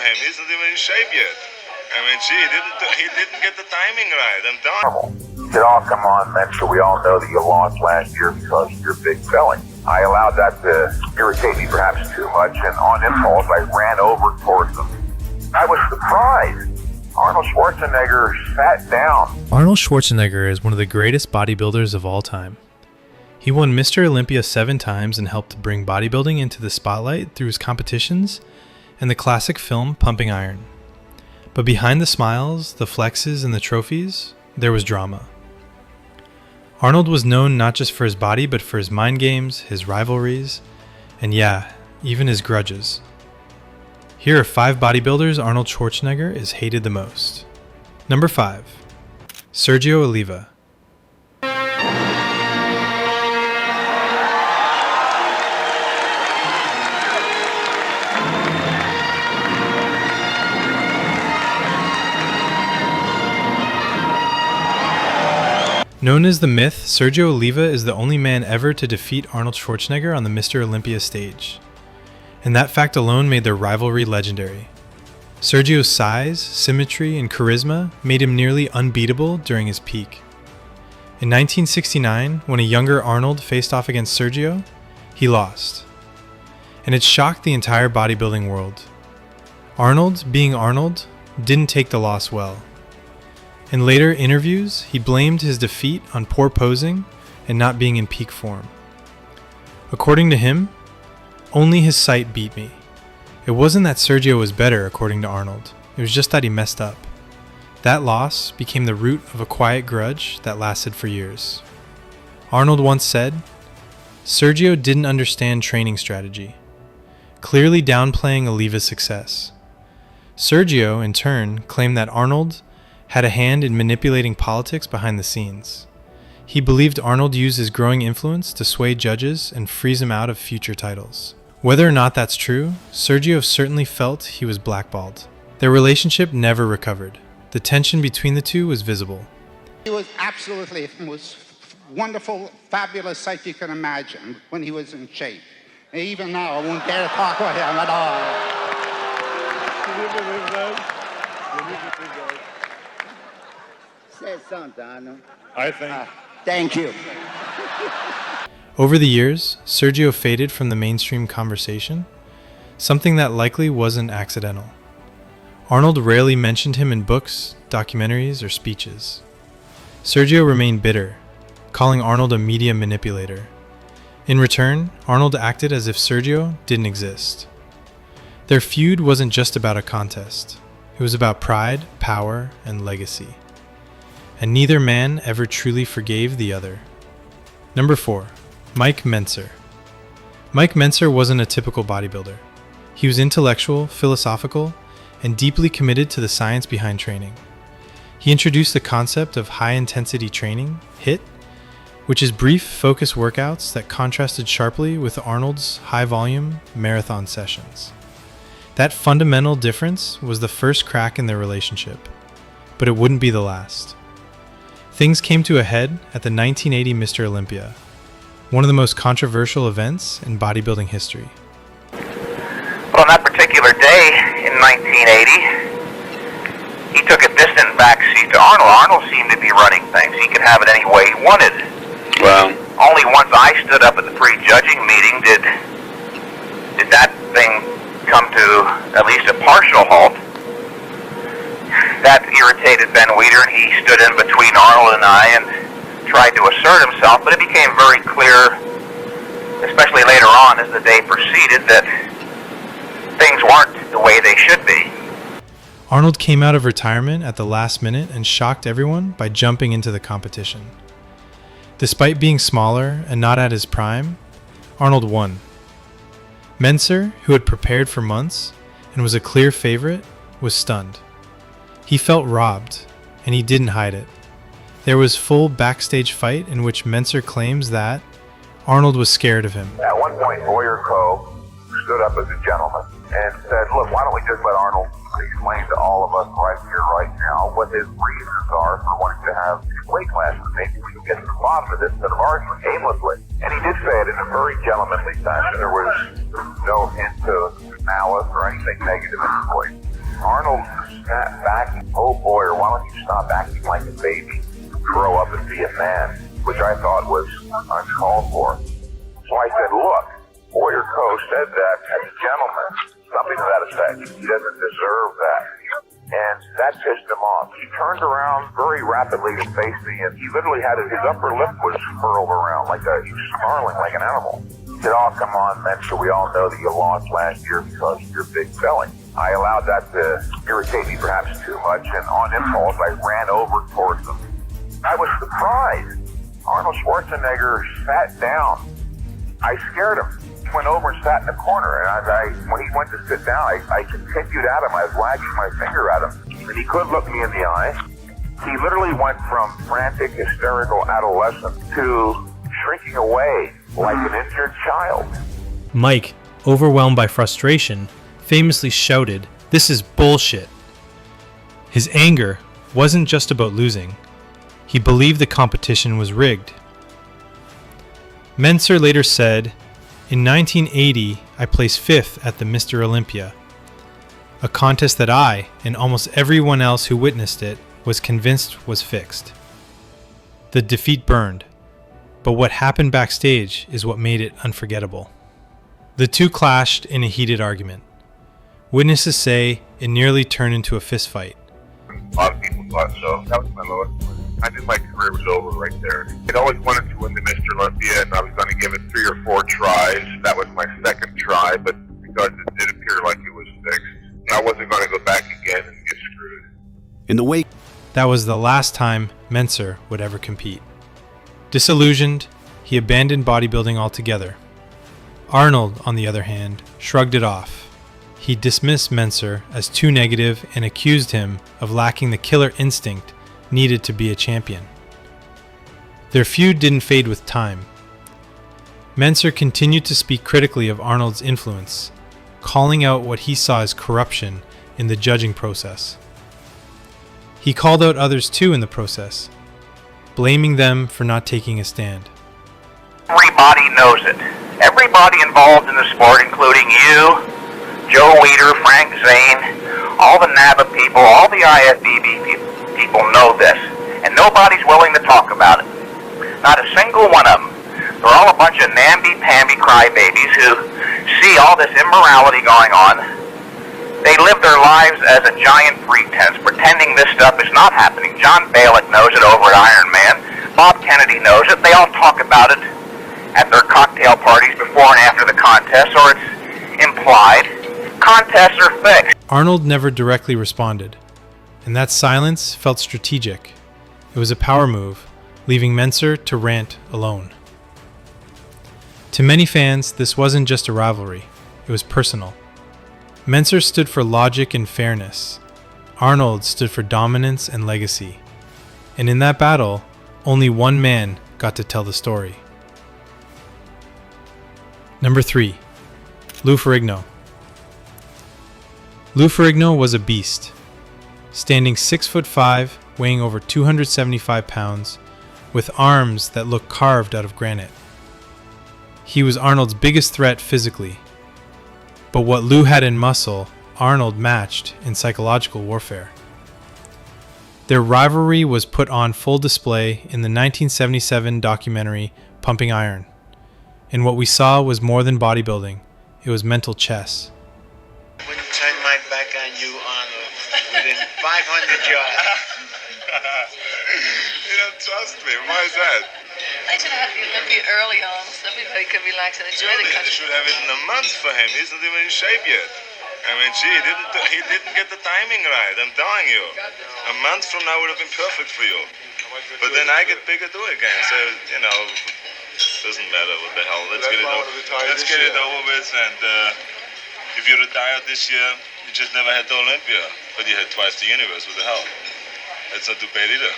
him. He's not even in shape yet. I mean, gee, he didn't get the timing right. I'm done. It all come on, man, so we all know that you lost last year because of your big belly. I allowed that to irritate me perhaps too much, and on impulse, I ran over towards them. I was surprised. Arnold Schwarzenegger sat down. Arnold Schwarzenegger is one of the greatest bodybuilders of all time. He won Mr. Olympia 7 times and helped bring bodybuilding into the spotlight through his competitions and the classic film Pumping Iron. But behind the smiles, the flexes, and the trophies, there was drama. Arnold was known not just for his body, but for his mind games, his rivalries, and yeah, even his grudges. Here are 5 bodybuilders Arnold Schwarzenegger is hated the most. Number 5. Sergio Oliva. Known as the Myth, Sergio Oliva is the only man ever to defeat Arnold Schwarzenegger on the Mr. Olympia stage. And that fact alone made their rivalry legendary. Sergio's size, symmetry, and charisma made him nearly unbeatable during his peak. In 1969, when a younger Arnold faced off against Sergio, he lost. And it shocked the entire bodybuilding world. Arnold, being Arnold, didn't take the loss well. In later interviews, he blamed his defeat on poor posing and not being in peak form. According to him, only his sight beat me. It wasn't that Sergio was better, according to Arnold. It was just that he messed up. That loss became the root of a quiet grudge that lasted for years. Arnold once said, Sergio didn't understand training strategy, clearly downplaying Oliva's success. Sergio, in turn, claimed that Arnold had a hand in manipulating politics behind the scenes. He believed Arnold used his growing influence to sway judges and freeze him out of future titles. Whether or not that's true, Sergio certainly felt he was blackballed. Their relationship never recovered. The tension between the two was visible. He was absolutely the most wonderful, fabulous sight you can imagine when he was in shape. And even now, I won't dare talk with him at all. Say something, Arnold. I think. Thank you. Over the years, Sergio faded from the mainstream conversation, something that likely wasn't accidental. Arnold rarely mentioned him in books, documentaries, or speeches. Sergio remained bitter, calling Arnold a media manipulator. In return, Arnold acted as if Sergio didn't exist. Their feud wasn't just about a contest. It was about pride, power, and legacy. And neither man ever truly forgave the other. Number 4. Mike Mentzer. Mike Mentzer wasn't a typical bodybuilder. He was intellectual, philosophical, and deeply committed to the science behind training. He introduced the concept of high-intensity training, HIIT, which is brief, focused workouts that contrasted sharply with Arnold's high-volume marathon sessions. That fundamental difference was the first crack in their relationship, but it wouldn't be the last. Things came to a head at the 1980 Mr. Olympia, one of the most controversial events in bodybuilding history. Well, on that particular day in 1980, he took a distant backseat to Arnold. Arnold seemed to be running things. He could have it any way he wanted. Well, Only once I stood up at the pre-judging meeting did that thing come to at least a partial halt. That irritated Ben Weider, and he stood in between Arnold and I and tried to assert himself, but it became very clear, especially later on as the day proceeded, that things weren't the way they should be. Arnold came out of retirement at the last minute and shocked everyone by jumping into the competition. Despite being smaller and not at his prime, Arnold won. Mentzer, who had prepared for months and was a clear favorite, was stunned. He felt robbed, and he didn't hide it. There was full backstage fight in which Mentzer claims that Arnold was scared of him. At one point, Boyer Co. stood up as a gentleman and said, look, why don't we just let Arnold explain to all of us right here, right now, what his reasons are for wanting to have weight classes. Maybe we can get to the bottom of this instead of arguing aimlessly. And he did say it in a very gentlemanly fashion. There was no hint of malice or anything negative in his voice. snap back. Oh boy, or why don't you stop acting like a baby? Grow up and be a man, which I thought was uncalled for. So I said, look, Warrior Co said that as a gentleman, something to that effect. He doesn't deserve that. And that pissed him off. He turned around very rapidly to face me, and he literally had his upper lip was furled around he was snarling like an animal. He said, oh, come on, Mensa, we all know that you lost last year because of your big belly. I allowed that to irritate me perhaps too much, and on impulse, I ran over towards him. I was surprised. Arnold Schwarzenegger sat down. I scared him. He went over and sat in the corner, and when he went to sit down, I continued at him. I was wagging my finger at him, and he couldn't look me in the eye. He literally went from frantic, hysterical adolescent to shrinking away like an injured child. Mike, overwhelmed by frustration, famously shouted, "This is bullshit." His anger wasn't just about losing. He believed the competition was rigged. Menser later said, "In 1980, I placed 5th at the Mr. Olympia, a contest that I, and almost everyone else who witnessed it, was convinced was fixed." The defeat burned, but what happened backstage is what made it unforgettable. The two clashed in a heated argument. Witnesses say it nearly turned into a fistfight. A lot of people thought so. That was my lowest point. I knew my career was over right there. I'd always wanted to win the Mr. Olympia, and I was going to give it 3 or 4 tries. That was my second try, but because it did appear like it was fixed, I wasn't going to go back again and get screwed. In the wake, That was the last time Menser would ever compete. Disillusioned, he abandoned bodybuilding altogether. Arnold, on the other hand, shrugged it off. He dismissed Menser as too negative and accused him of lacking the killer instinct needed to be a champion. Their feud didn't fade with time. Menser continued to speak critically of Arnold's influence, calling out what he saw as corruption in the judging process. He called out others too in the process, blaming them for not taking a stand. Everybody knows it. Everybody involved in the sport, including you, Joe Weider, Frank Zane, all the NABA people, all the IFBB people know this, and nobody's willing to talk about it. Not a single one of them. They're all a bunch of namby-pamby crybabies who see all this immorality going on. They live their lives as a giant pretense, pretending this stuff is not happening. John Balick knows it over at Iron Man. Bob Kennedy knows it. They all talk about it at their cocktail parties before and after the contest, or it's implied. Contests are fixed. Arnold never directly responded, and that silence felt strategic. It was a power move, leaving Menser to rant alone. To many fans, this wasn't just a rivalry, it was personal. Menser stood for logic and fairness. Arnold stood for dominance and legacy. And in that battle, only one man got to tell the story. Number 3. Lou Ferrigno. Lou Ferrigno was a beast. Standing 6'5", weighing over 275 pounds, with arms that looked carved out of granite. He was Arnold's biggest threat physically. But what Lou had in muscle, Arnold matched in psychological warfare. Their rivalry was put on full display in the 1977 documentary Pumping Iron. And what we saw was more than bodybuilding, it was mental chess. I wouldn't turn my back on you, Arnold, within 500 yards. You don't trust me. Why is that? They should have the Olympia early on, so everybody could relax and enjoy the They country. should have it in a month for him. He's not even in shape yet. I mean, gee, he didn't get the timing right. I'm telling you. A month from now would have been perfect for you. But then I get bigger too again. So doesn't matter what the hell. Let's get it over with. And if you retired this year, you just never had the Olympia, but you had twice the universe. What the hell? That's not too bad either.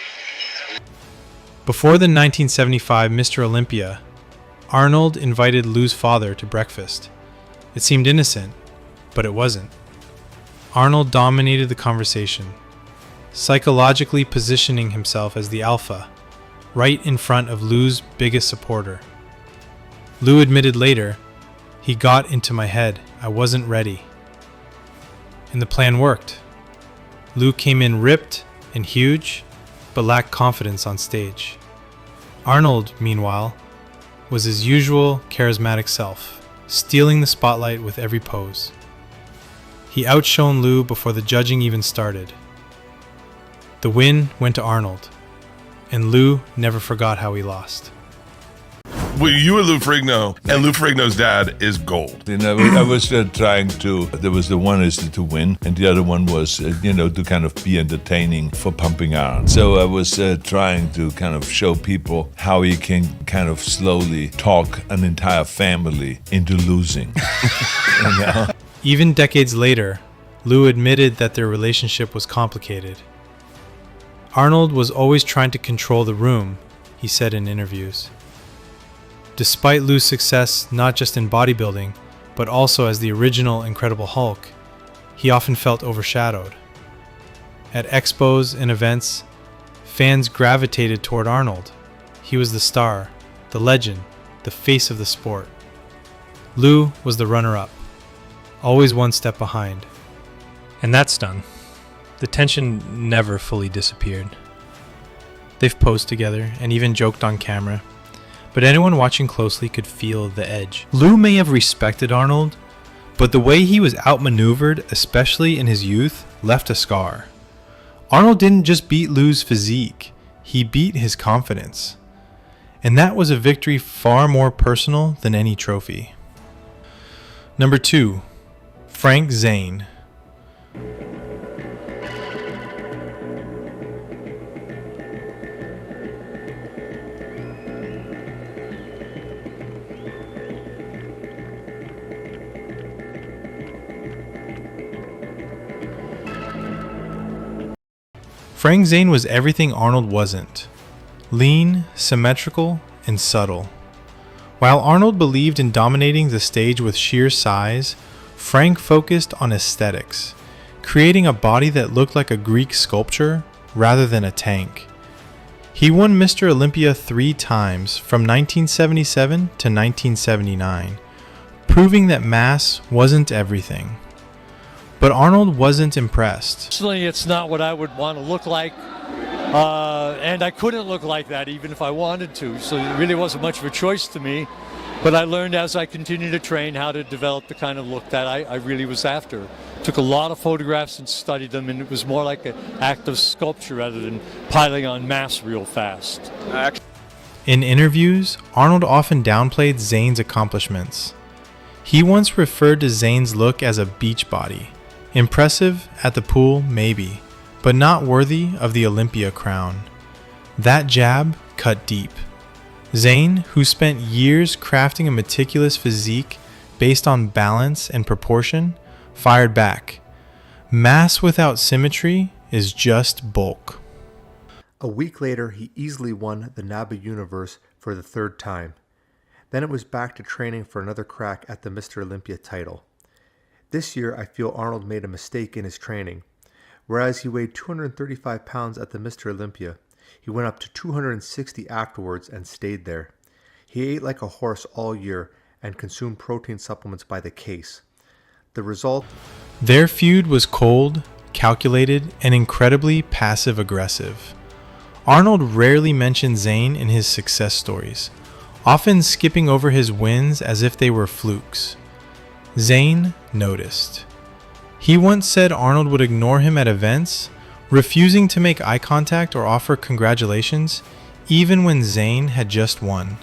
Before the 1975 Mr. Olympia, Arnold invited Lou's father to breakfast. It seemed innocent, but it wasn't. Arnold dominated the conversation, psychologically positioning himself as the alpha, right in front of Lou's biggest supporter. Lou admitted later, "He got into my head. I wasn't ready." And the plan worked. Lou came in ripped and huge, but lacked confidence on stage. Arnold, meanwhile, was his usual charismatic self, stealing the spotlight with every pose. He outshone Lou before the judging even started. The win went to Arnold, and Lou never forgot how he lost. Well, you were Lou Ferrigno, and Lou Ferrigno's dad is gold. You know, I was trying to, there was the one is to win, and the other one was, to kind of be entertaining for pumping iron. So I was trying to kind of show people how you can kind of slowly talk an entire family into losing. You know? Even decades later, Lou admitted that their relationship was complicated. Arnold was always trying to control the room, he said in interviews. Despite Lou's success not just in bodybuilding, but also as the original Incredible Hulk, he often felt overshadowed. At expos and events, fans gravitated toward Arnold. He was the star, the legend, the face of the sport. Lou was the runner-up, always one step behind. And that's done. The tension never fully disappeared. They've posed together and even joked on camera, but anyone watching closely could feel the edge. Lou may have respected Arnold, but the way he was outmaneuvered, especially in his youth, left a scar. Arnold didn't just beat Lou's physique, he beat his confidence. And that was a victory far more personal than any trophy. Number 2, Frank Zane. Frank Zane was everything Arnold wasn't. Lean, symmetrical, and subtle. While Arnold believed in dominating the stage with sheer size, Frank focused on aesthetics, creating a body that looked like a Greek sculpture rather than a tank. He won Mr. Olympia 3 times from 1977 to 1979, proving that mass wasn't everything. But Arnold wasn't impressed. Personally, it's not what I would want to look like, and I couldn't look like that even if I wanted to, so it really wasn't much of a choice to me. But I learned as I continued to train how to develop the kind of look that I really was after. Took a lot of photographs and studied them, and it was more like an act of sculpture rather than piling on mass real fast. In interviews, Arnold often downplayed Zane's accomplishments. He once referred to Zane's look as a beach body. Impressive at the pool, maybe, but not worthy of the Olympia crown. That jab cut deep. Zane, who spent years crafting a meticulous physique based on balance and proportion, fired back. Mass without symmetry is just bulk. A week later, he easily won the NABA Universe for the 3rd time. Then it was back to training for another crack at the Mr. Olympia title. This year, I feel Arnold made a mistake in his training. Whereas he weighed 235 pounds at the Mr. Olympia, he went up to 260 afterwards and stayed there. He ate like a horse all year and consumed protein supplements by the case. The result? Their feud was cold, calculated, and incredibly passive-aggressive. Arnold rarely mentioned Zane in his success stories, often skipping over his wins as if they were flukes. Zane noticed. He once said Arnold would ignore him at events, refusing to make eye contact or offer congratulations, even when Zane had just won.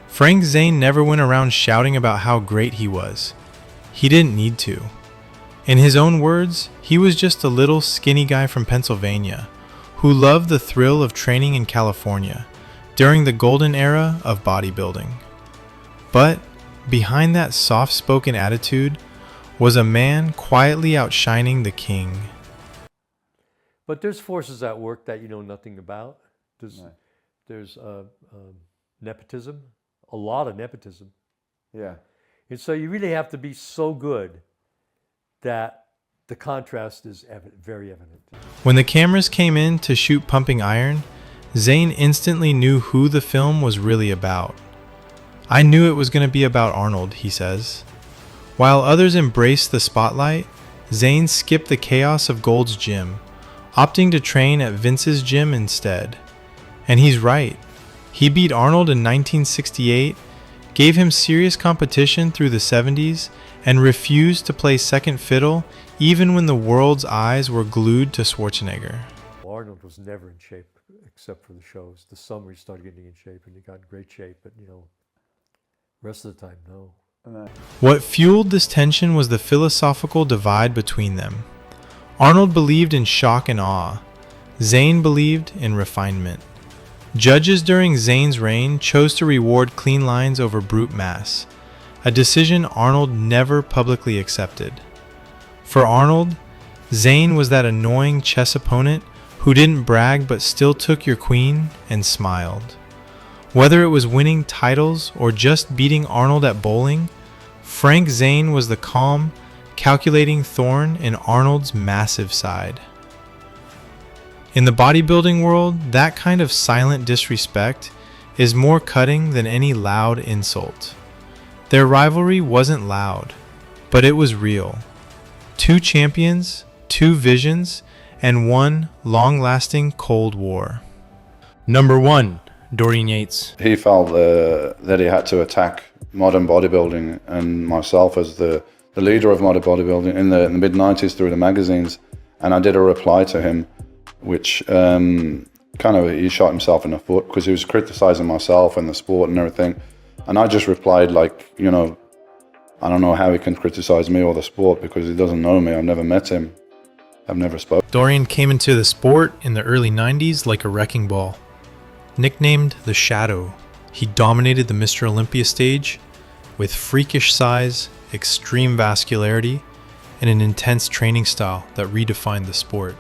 Frank Zane never went around shouting about how great he was. He didn't need to. In his own words, he was just a little skinny guy from Pennsylvania who loved the thrill of training in California during the golden era of bodybuilding. But behind that soft-spoken attitude was a man quietly outshining the king. But there's forces at work that you know nothing about. There's nepotism, a lot of nepotism. Yeah. And so you really have to be so good that the contrast is very evident. When the cameras came in to shoot Pumping Iron, Zane instantly knew who the film was really about. I knew it was going to be about Arnold, he says. While others embraced the spotlight, Zane skipped the chaos of Gold's Gym, opting to train at Vince's gym instead. And he's right. He beat Arnold in 1968, gave him serious competition through the 70s, and refused to play second fiddle even when the world's eyes were glued to Schwarzenegger. Arnold was never in shape except for the shows. The summer he started getting in shape and he got in great shape, but rest of the time, no. What fueled this tension was the philosophical divide between them. Arnold believed in shock and awe. Zane believed in refinement. Judges during Zane's reign chose to reward clean lines over brute mass, a decision Arnold never publicly accepted. For Arnold, Zane was that annoying chess opponent who didn't brag but still took your queen and smiled. Whether it was winning titles or just beating Arnold at bowling, Frank Zane was the calm, calculating thorn in Arnold's massive side. In the bodybuilding world, that kind of silent disrespect is more cutting than any loud insult. Their rivalry wasn't loud, but it was real. Two champions, two visions, and one long-lasting Cold War. Number 1, Dorian Yates. He felt that he had to attack modern bodybuilding and myself as the leader of modern bodybuilding in the mid-90s through the magazines. And I did a reply to him, which he shot himself in the foot because he was criticizing myself and the sport and everything. And I just replied like, I don't know how he can criticize me or the sport because he doesn't know me. I've never met him. I've never spoken. Dorian came into the sport in the early 90s like a wrecking ball. Nicknamed the Shadow, he dominated the Mr. Olympia stage with freakish size, extreme vascularity, and an intense training style that redefined the sport.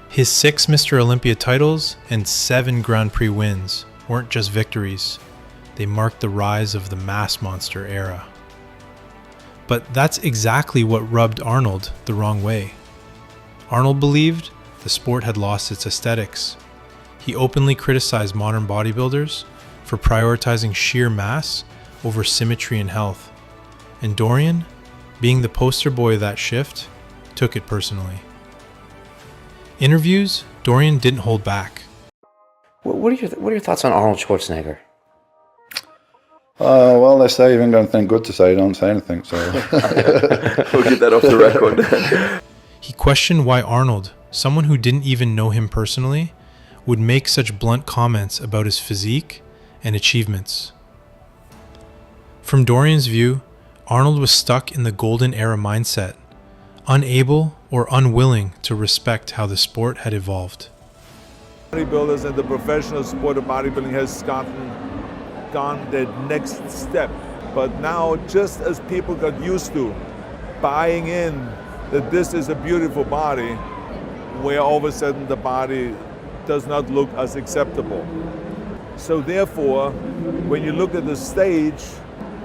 His 6 Mr. Olympia titles and 7 Grand Prix wins weren't just victories. They marked the rise of the mass monster era. But that's exactly what rubbed Arnold the wrong way. Arnold believed the sport had lost its aesthetics. He openly criticized modern bodybuilders for prioritizing sheer mass over symmetry and health. And Dorian, being the poster boy of that shift, took it personally. Interviews, Dorian didn't hold back. What are your thoughts on Arnold Schwarzenegger? Well, they say even got anything good to say, don't say anything, so... We'll get that off the record. He questioned why Arnold, someone who didn't even know him personally, would make such blunt comments about his physique and achievements. From Dorian's view, Arnold was stuck in the golden era mindset, unable or unwilling to respect how the sport had evolved. Bodybuilders and the professional sport of bodybuilding has gone the next step. But now, just as people got used to buying in that this is a beautiful body, where all of a sudden the body does not look as acceptable. So therefore, when you look at the stage,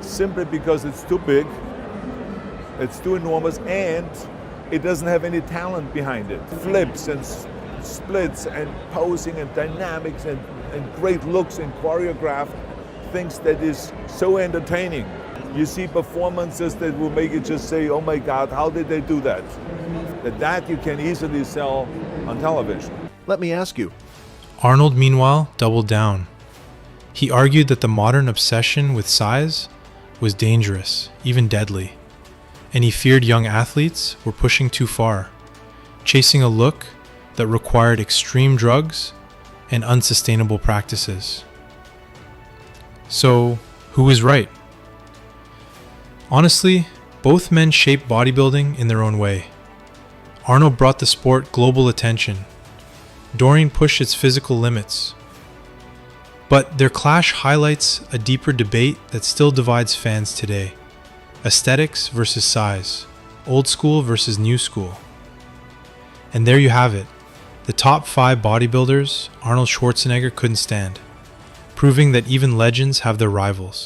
simply because it's too big, it's too enormous, and it doesn't have any talent behind it. Flips and splits and posing and dynamics and great looks and choreographed things that is so entertaining. You see performances that will make you just say, oh my God, how did they do that? That you can easily sell on television. Let me ask you. Arnold, meanwhile, doubled down. He argued that the modern obsession with size was dangerous, even deadly, and he feared young athletes were pushing too far, chasing a look that required extreme drugs and unsustainable practices. So, who was right? Honestly, both men shaped bodybuilding in their own way. Arnold brought the sport global attention. Dorian pushed its physical limits. But their clash highlights a deeper debate that still divides fans today. Aesthetics versus size, old school versus new school. And there you have it. The top 5 bodybuilders Arnold Schwarzenegger couldn't stand, proving that even legends have their rivals.